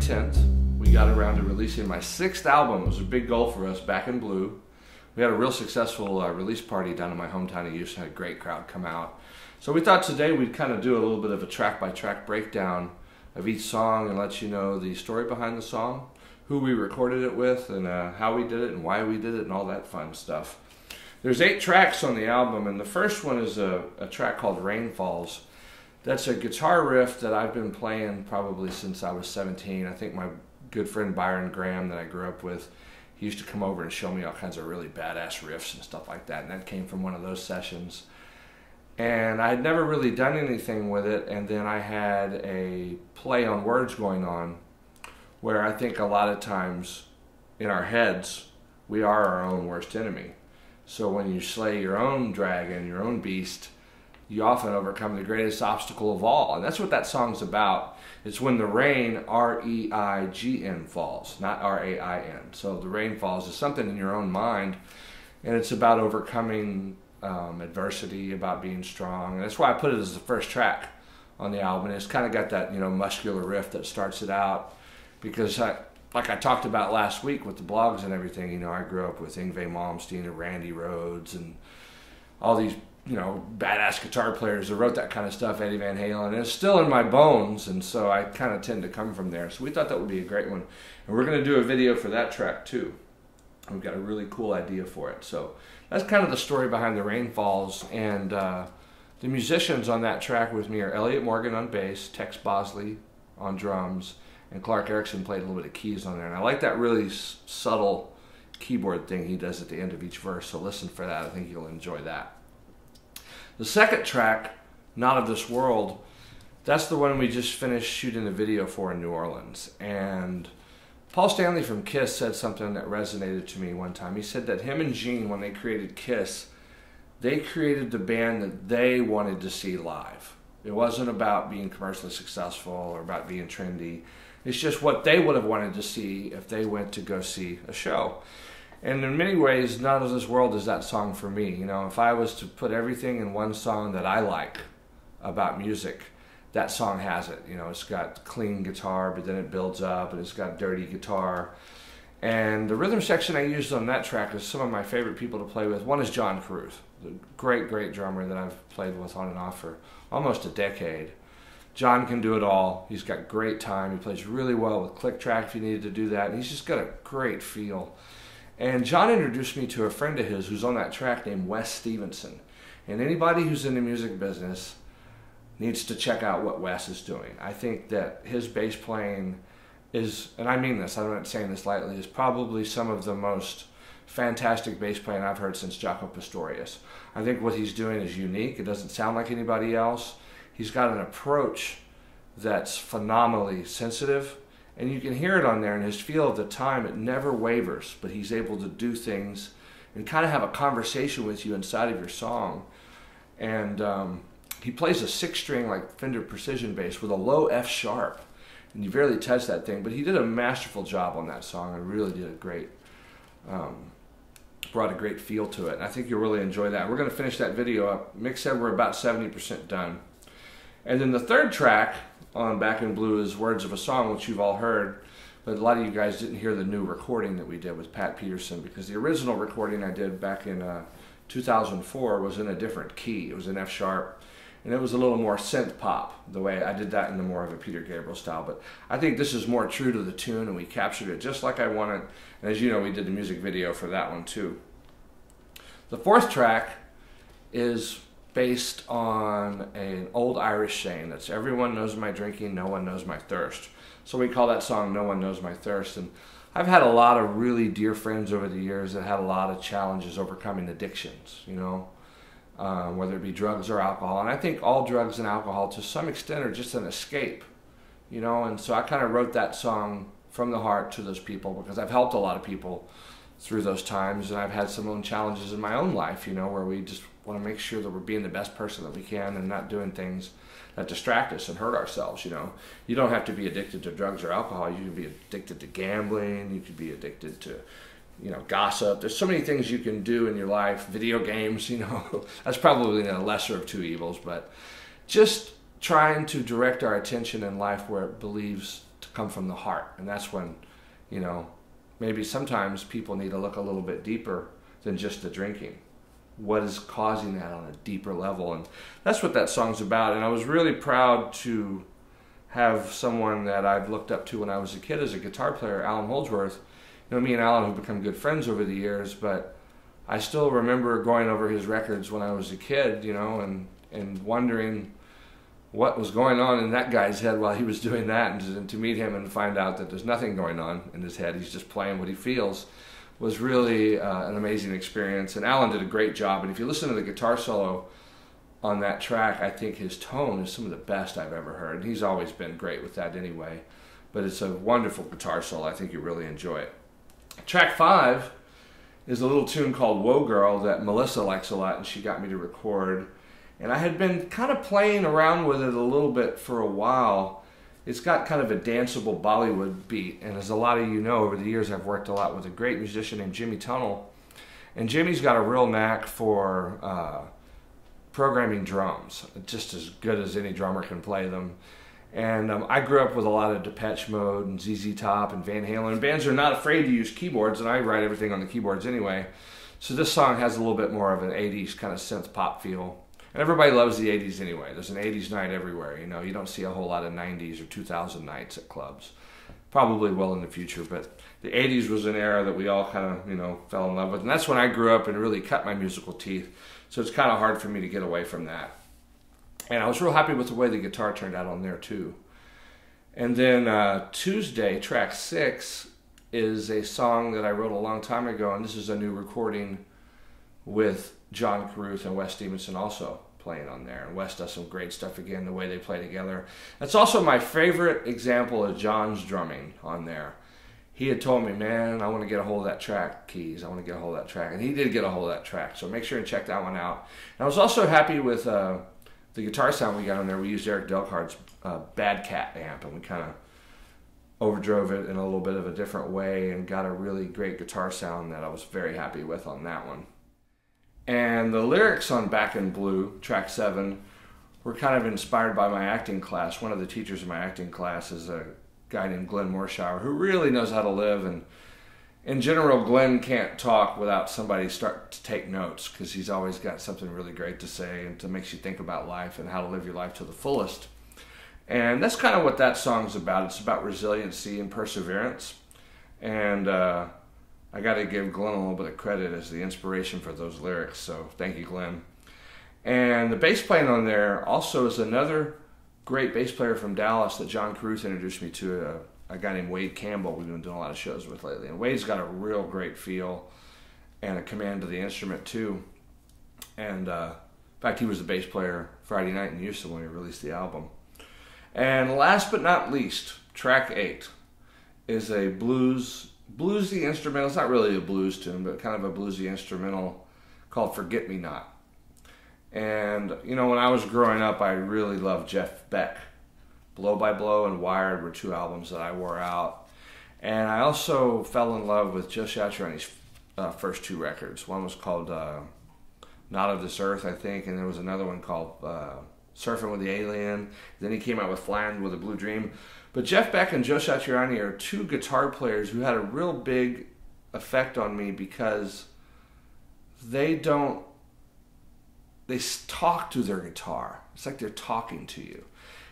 10th, we got around to releasing my 6th album. It was a big goal for us, Back in Blue. We had a real successful release party down in my hometown of Houston. Had a great crowd come out. So we thought today we'd kind of do a little bit of a track-by-track breakdown of each song and let you know the story behind the song, who we recorded it with, and how we did it and why we did it and all that fun stuff. There's 8 tracks on the album, and the first one is a track called Rain Falls. That's a guitar riff that I've been playing probably since I was 17. I think my good friend Byron Graham that I grew up with, he used to come over and show me all kinds of really badass riffs and stuff like that, and that came from one of those sessions. And I had never really done anything with it, and then I had a play on words going on where I think a lot of times in our heads we are our own worst enemy. So when you slay your own dragon, your own beast, you often overcome the greatest obstacle of all. And that's what that song's about. It's when the rain, R-E-I-G-N, falls, not R-A-I-N. So the rain falls is something in your own mind, and it's about overcoming adversity, about being strong. And that's why I put it as the first track on the album. And it's kind of got that, muscular riff that starts it out, because like I talked about last week with the blogs and everything, I grew up with Yngwie Malmsteen and Randy Rhoads and all these, badass guitar players that wrote that kind of stuff, Eddie Van Halen, and it's still in my bones, and so I kind of tend to come from there. So we thought that would be a great one. And we're going to do a video for that track too. We've got a really cool idea for it. So that's kind of the story behind the Rain Falls, and the musicians on that track with me are Elliot Morgan on bass, Tex Bosley on drums, and Clark Erickson played a little bit of keys on there. And I like that really subtle keyboard thing he does at the end of each verse, so listen for that. I think you'll enjoy that. The second track, Not of This World, that's the one we just finished shooting a video for in New Orleans. And Paul Stanley from Kiss said something that resonated to me one time. He said that him and Gene, when they created Kiss, they created the band that they wanted to see live. It wasn't about being commercially successful or about being trendy. It's just what they would have wanted to see if they went to go see a show. And in many ways, Not of This World is that song for me. If I was to put everything in one song that I like about music, that song has it. It's got clean guitar, but then it builds up, and it's got dirty guitar. And the rhythm section I used on that track is some of my favorite people to play with. One is John Carruth, the great, great drummer that I've played with on and off for almost a decade. John can do it all. He's got great time. He plays really well with click track if you needed to do that. And he's just got a great feel. And John introduced me to a friend of his who's on that track named Wes Stevenson. And anybody who's in the music business needs to check out what Wes is doing. I think that his bass playing is, and I mean this, I'm not saying this lightly, is probably some of the most fantastic bass playing I've heard since Jaco Pastorius. I think what he's doing is unique. It doesn't sound like anybody else. He's got an approach that's phenomenally sensitive, and you can hear it on there in his feel of the time. It never wavers, but he's able to do things and kind of have a conversation with you inside of your song. And he plays a 6-string like Fender Precision bass with a low F sharp, and you barely touch that thing, but he did a masterful job on that song and really did a great, brought a great feel to it. And I think you'll really enjoy that. We're going to finish that video up. Mick said we're about 70% done. And then the third track on Back in Blue is Words of a Song, which you've all heard, but a lot of you guys didn't hear the new recording that we did with Pat Peterson, because the original recording I did back in 2004 was in a different key. It was an F sharp, and it was a little more synth pop, the way I did that in the more of a Peter Gabriel style. But I think this is more true to the tune, and we captured it just like I wanted. And as you know, we did the music video for that one too. The fourth track is based on an old Irish saying that's everyone knows my drinking, no one knows my thirst. So we call that song No One Knows My Thirst. And I've had a lot of really dear friends over the years that had a lot of challenges overcoming addictions, whether it be drugs or alcohol. And I think all drugs and alcohol to some extent are just an escape, and so I kind of wrote that song from the heart to those people, because I've helped a lot of people through those times, and I've had some own challenges in my own life, where we just want to make sure that we're being the best person that we can and not doing things that distract us and hurt ourselves. You don't have to be addicted to drugs or alcohol. You can be addicted to gambling. You could be addicted to, gossip. There's so many things you can do in your life. Video games, that's probably the lesser of two evils, but just trying to direct our attention in life where it believes to come from the heart. And that's when, you know, maybe sometimes people need to look a little bit deeper than just the drinking. What is causing that on a deeper level? And that's what that song's about. And I was really proud to have someone that I've looked up to when I was a kid as a guitar player, Alan Holdsworth. You know, me and Alan have become good friends over the years, but I still remember going over his records when I was a kid, you know, and wondering what was going on in that guy's head while he was doing that, and to meet him and find out that there's nothing going on in his head, he's just playing what he feels, was really an amazing experience. And Alan did a great job, and if you listen to the guitar solo on that track, I think his tone is some of the best I've ever heard, and he's always been great with that anyway, but it's a wonderful guitar solo. I think you really enjoy it. Track 5 is a little tune called Whoa Girl that Melissa likes a lot, and she got me to record. And I had been kind of playing around with it a little bit for a while. It's got kind of a danceable Bollywood beat, and as a lot of you know, over the years I've worked a lot with a great musician named Jimmy Tunnell. And Jimmy's got a real knack for programming drums, just as good as any drummer can play them. And I grew up with a lot of Depeche Mode and ZZ Top and Van Halen. Bands are not afraid to use keyboards, and I write everything on the keyboards anyway. So this song has a little bit more of an 80s kind of synth pop feel. And everybody loves the 80s anyway. There's an 80s night everywhere. You know, you don't see a whole lot of 90s or 2000 nights at clubs. Probably will in the future, but the 80s was an era that we all kind of, you know, fell in love with. And that's when I grew up and really cut my musical teeth. So it's kind of hard for me to get away from that. And I was real happy with the way the guitar turned out on there too. And then Tuesday, track 6, is a song that I wrote a long time ago, and this is a new recording with John Carruth and Wes Stevenson also playing on there. And Wes does some great stuff again, the way they play together. That's also my favorite example of John's drumming on there. He had told me, man, I want to get a hold of that track, Keys. I want to get a hold of that track. And he did get a hold of that track, so make sure and check that one out. And I was also happy with the guitar sound we got on there. We used Eric Delcard's Bad Cat amp, and we kind of overdrove it in a little bit of a different way and got a really great guitar sound that I was very happy with on that one. And the lyrics on Back in Blue, track 7, were kind of inspired by my acting class. One of the teachers in my acting class is a guy named Glenn Morshower, who really knows how to live. And in general, Glenn can't talk without somebody start to take notes, because he's always got something really great to say and to makes you think about life and how to live your life to the fullest. And that's kind of what that song's about. It's about resiliency and perseverance. And I got to give Glenn a little bit of credit as the inspiration for those lyrics, so thank you, Glenn. And the bass playing on there also is another great bass player from Dallas that John Carruth introduced me to, a guy named Wade Campbell we've been doing a lot of shows with lately. And Wade's got a real great feel and a command of the instrument too. And in fact, he was the bass player Friday night in Houston when we released the album. And last but not least, track 8 is a bluesy instrumental. It's not really a blues tune, but kind of a bluesy instrumental called Forget Me Not. And, you know, when I was growing up, I really loved Jeff Beck. Blow by Blow and Wired were 2 albums that I wore out. And I also fell in love with Joe Satriani's first 2 records. One was called Not of This Earth, I think, and there was another one called Surfing with the Alien. Then he came out with Flying with a Blue Dream. But Jeff Beck and Joe Satriani are 2 guitar players who had a real big effect on me, because they talk to their guitar. It's like they're talking to you.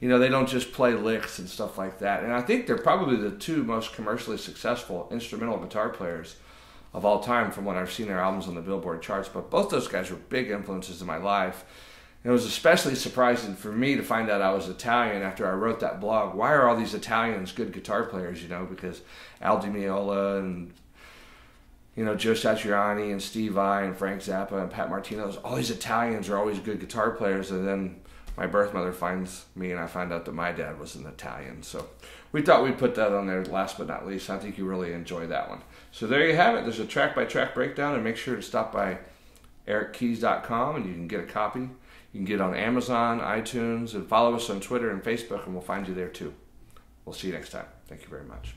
You know, they don't just play licks and stuff like that. And I think they're probably the 2 most commercially successful instrumental guitar players of all time from when I've seen their albums on the Billboard charts. But both those guys were big influences in my life. And it was especially surprising for me to find out I was Italian after I wrote that blog. Why are all these Italians good guitar players, you know? Because Al Di Meola and, you know, Joe Satriani and Steve Vai and Frank Zappa and Pat Martino, all these Italians are always good guitar players. And then my birth mother finds me and I find out that my dad was an Italian. So we thought we'd put that on there last but not least. I think you really enjoy that one. So there you have it. There's a track-by-track breakdown, and make sure to stop by erickeys.com and you can get a copy. You can get it on Amazon, iTunes, and follow us on Twitter and Facebook, and we'll find you there too. We'll see you next time. Thank you very much.